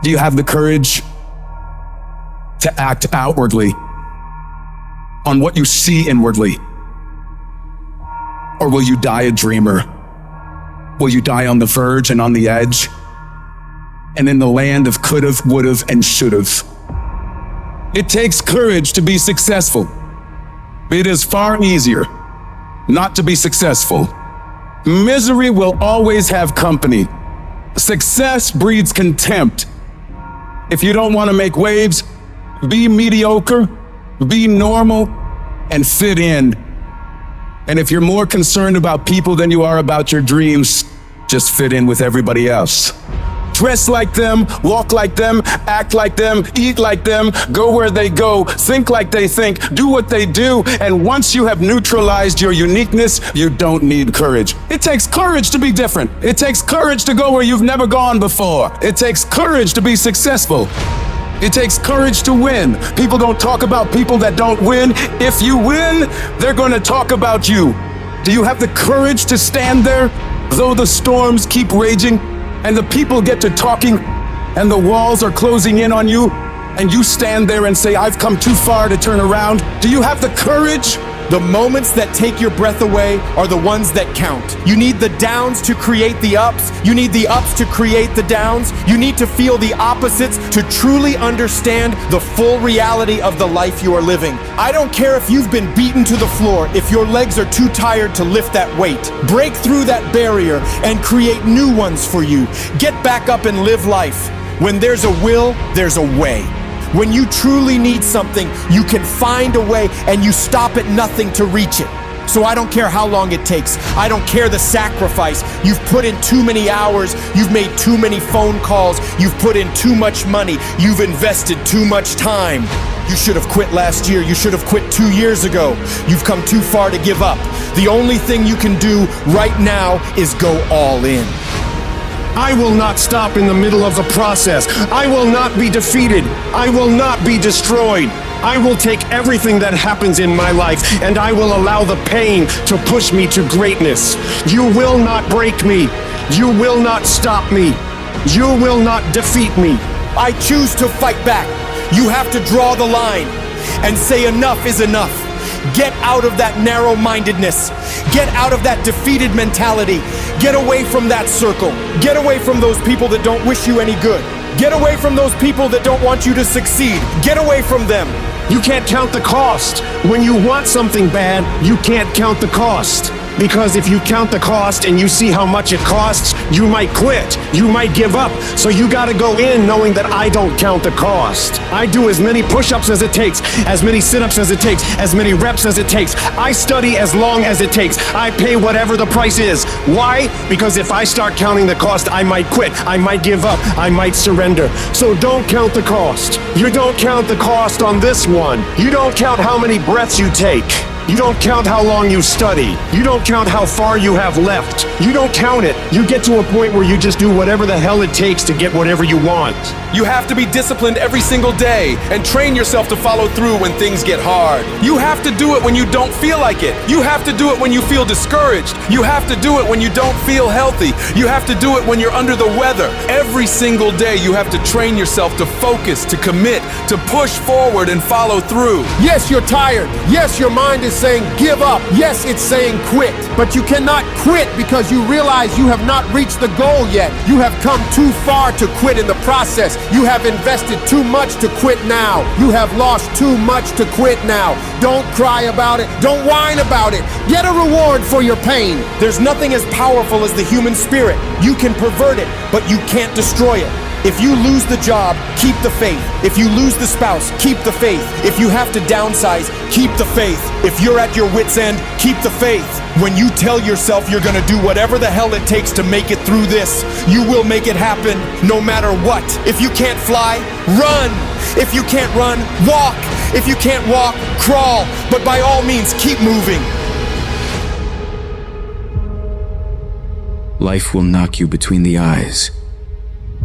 Do you have the courage to act outwardly on what you see inwardly? Or will you die a dreamer? Will you die on the verge and on the edge? And in the land of could've, would've, and should've. It takes courage to be successful. It is far easier not to be successful. Misery will always have company. Success breeds contempt. If you don't want to make waves, be mediocre, be normal, and fit in. And if you're more concerned about people than you are about your dreams, just fit in with everybody else. Dress like them, walk like them, act like them, eat like them, go where they go, think like they think, do what they do, and once you have neutralized your uniqueness, you don't need courage. It takes courage to be different. It takes courage to go where you've never gone before. It takes courage to be successful. It takes courage to win. People don't talk about people that don't win. If you win, they're going to talk about you. Do you have the courage to stand there, though the storms keep raging? And the people get to talking, and the walls are closing in on you, and you stand there and say, I've come too far to turn around. Do you have the courage? The moments that take your breath away are the ones that count. You need the downs to create the ups. You need the ups to create the downs. You need to feel the opposites to truly understand the full reality of the life you are living. I don't care if you've been beaten to the floor, if your legs are too tired to lift that weight. Break through that barrier and create new ones for you. Get back up and live life. When there's a will, there's a way. When you truly need something, you can find a way and you stop at nothing to reach it. So I don't care how long it takes. I don't care the sacrifice. You've put in too many hours. You've made too many phone calls. You've put in too much money. You've invested too much time. You should have quit last year. You should have quit 2 years ago. You've come too far to give up. The only thing you can do right now is go all in. I will not stop in the middle of the process. I will not be defeated. I will not be destroyed. I will take everything that happens in my life and I will allow the pain to push me to greatness. You will not break me. You will not stop me. You will not defeat me. I choose to fight back. You have to draw the line and say enough is enough. Get out of that narrow-mindedness. Get out of that defeated mentality. Get away from that circle. Get away from those people that don't wish you any good. Get away from those people that don't want you to succeed. Get away from them. You can't count the cost. When you want something bad, you can't count the cost. Because if you count the cost and you see how much it costs, you might quit. You might give up. So you gotta go in knowing that I don't count the cost. I do as many push-ups as it takes, as many sit-ups as it takes, as many reps as it takes. I study as long as it takes. I pay whatever the price is. Why? Because if I start counting the cost, I might quit. I might give up. I might surrender. So don't count the cost. You don't count the cost on this one. You don't count how many breaths you take. You don't count how long you study. You don't count how far you have left. You don't count it. You get to a point where you just do whatever the hell it takes to get whatever you want. You have to be disciplined every single day and train yourself to follow through when things get hard. You have to do it when you don't feel like it. You have to do it when you feel discouraged. You have to do it when you don't feel healthy. You have to do it when you're under the weather. Every single day you have to train yourself to focus, to commit, to push forward and follow through. Yes, you're tired. Yes, your mind is saying give up. Yes, it's saying quit. But you cannot quit because you realize you have not reached the goal yet. You have come too far to quit in the process. You have invested too much to quit now. You have lost too much to quit now. Don't cry about it. Don't whine about it. Get a reward for your pain. There's nothing as powerful as the human spirit. You can pervert it, but you can't destroy it. If you lose the job, keep the faith. If you lose the spouse, keep the faith. If you have to downsize, keep the faith. If you're at your wit's end, keep the faith. When you tell yourself you're gonna do whatever the hell it takes to make it through this, you will make it happen no matter what. If you can't fly, run. If you can't run, walk. If you can't walk, crawl. But by all means, keep moving. Life will knock you between the eyes.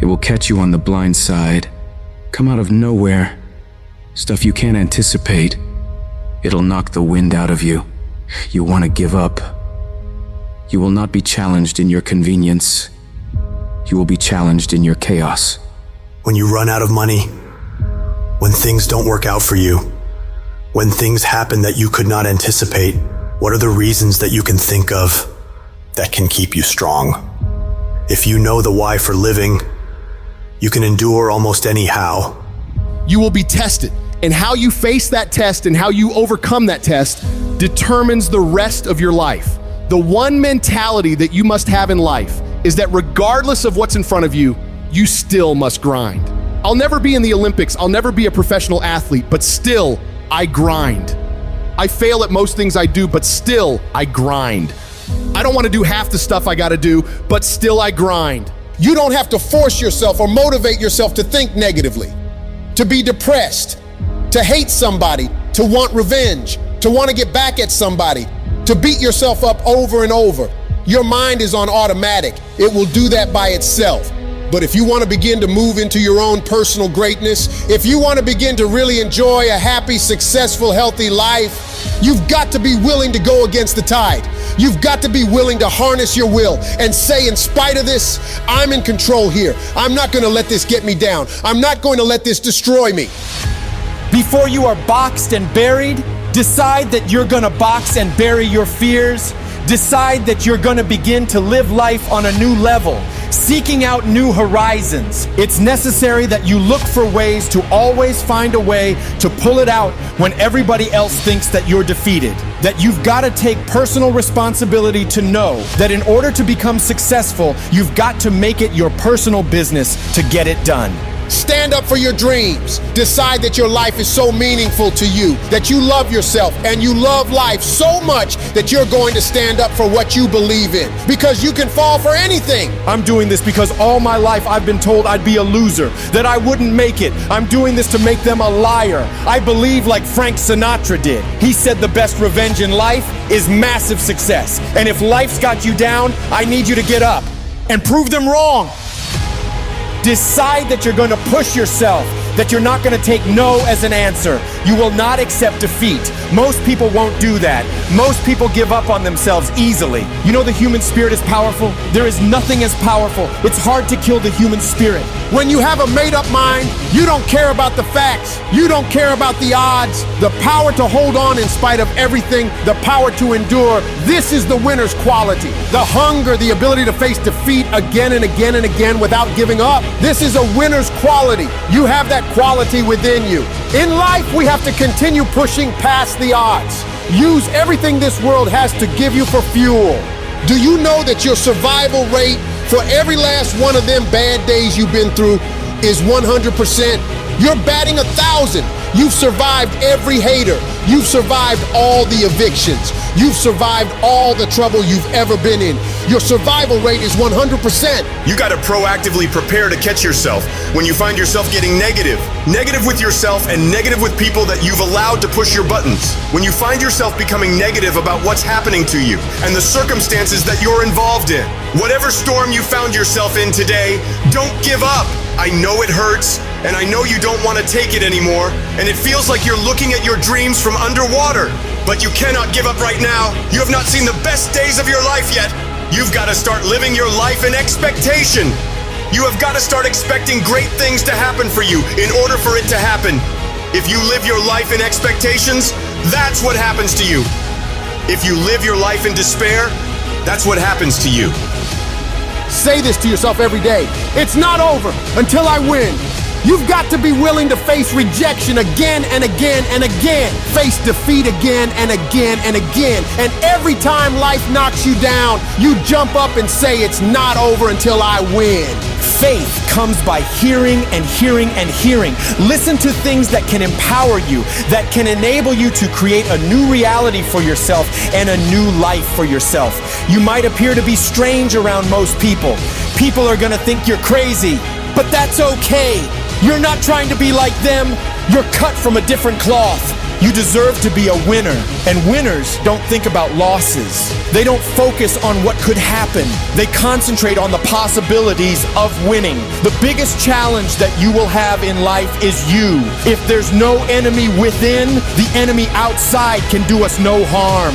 It will catch you on the blind side, come out of nowhere, stuff you can't anticipate. It'll knock the wind out of you. You want to give up. You will not be challenged in your convenience. You will be challenged in your chaos. when you run out of money, when things don't work out for you, when things happen that you could not anticipate, what are the reasons that you can think of that can keep you strong? If you know the why for living, you can endure almost any how. You will be tested, and how you face that test and how you overcome that test determines the rest of your life. The one mentality that you must have in life is that regardless of what's in front of you, you still must grind. I'll never be in the Olympics, I'll never be a professional athlete, but still, I grind. I fail at most things I do, but still, I grind. I don't want to do half the stuff I gotta do, but still I grind. You don't have to force yourself or motivate yourself to think negatively, to be depressed, to hate somebody, to want revenge, to want to get back at somebody, to beat yourself up over and over. Your mind is on automatic. It will do that by itself. But if you want to begin to move into your own personal greatness, if you want to begin to really enjoy a happy, successful, healthy life, you've got to be willing to go against the tide. You've got to be willing to harness your will and say, in spite of this, I'm in control here. I'm not going to let this get me down. I'm not going to let this destroy me. Before you are boxed and buried, decide that you're going to box and bury your fears. Decide that you're going to begin to live life on a new level, seeking out new horizons. It's necessary that you look for ways to always find a way to pull it out when everybody else thinks that you're defeated. That you've got to take personal responsibility to know that in order to become successful, you've got to make it your personal business to get it done. Stand up for your dreams. Decide that your life is so meaningful to you, that you love yourself and you love life so much that you're going to stand up for what you believe in, because you can fall for anything. I'm doing this because all my life I've been told I'd be a loser, that I wouldn't make it. I'm doing this to make them a liar. I believe like Frank Sinatra did. He said the best revenge in life is massive success. And if life's got you down, I need you to get up and prove them wrong. Decide that you're going to push yourself, that you're not going to take no as an answer. You will not accept defeat. Most people won't do that. Most people give up on themselves easily. You know the human spirit is powerful? There is nothing as powerful. It's hard to kill the human spirit. When you have a made-up mind, you don't care about the facts. You don't care about the odds. The power to hold on in spite of everything, the power to endure, this is the winner's quality. The hunger, the ability to face defeat again and again and again without giving up. This is a winner's quality. You have that quality within you. In life, we have to continue pushing past the odds. Use everything this world has to give you for fuel. Do you know that your survival rate for every last one of them bad days you've been through is 100%? You're batting 1,000. You've survived every hater. You've survived all the evictions. You've survived all the trouble you've ever been in. Your survival rate is 100%. You gotta proactively prepare to catch yourself when you find yourself getting negative. Negative with yourself and negative with people that you've allowed to push your buttons. When you find yourself becoming negative about what's happening to you and the circumstances that you're involved in. Whatever storm you found yourself in today, don't give up. I know it hurts, and I know you don't want to take it anymore, and it feels like you're looking at your dreams from underwater. But you cannot give up right now. You have not seen the best days of your life yet. You've got to start living your life in expectation. You have got to start expecting great things to happen for you in order for it to happen. If you live your life in expectations, that's what happens to you. If you live your life in despair, that's what happens to you. Say this to yourself every day. It's not over until I win. You've got to be willing to face rejection again and again and again. Face defeat again and again and again. And every time life knocks you down, you jump up and say, it's not over until I win. Faith comes by hearing and hearing and hearing. Listen to things that can empower you, that can enable you to create a new reality for yourself and a new life for yourself. You might appear to be strange around most people. People are gonna think you're crazy, but that's okay. You're not trying to be like them. You're cut from a different cloth. You deserve to be a winner. And winners don't think about losses. They don't focus on what could happen. They concentrate on the possibilities of winning. The biggest challenge that you will have in life is you. If there's no enemy within, the enemy outside can do us no harm.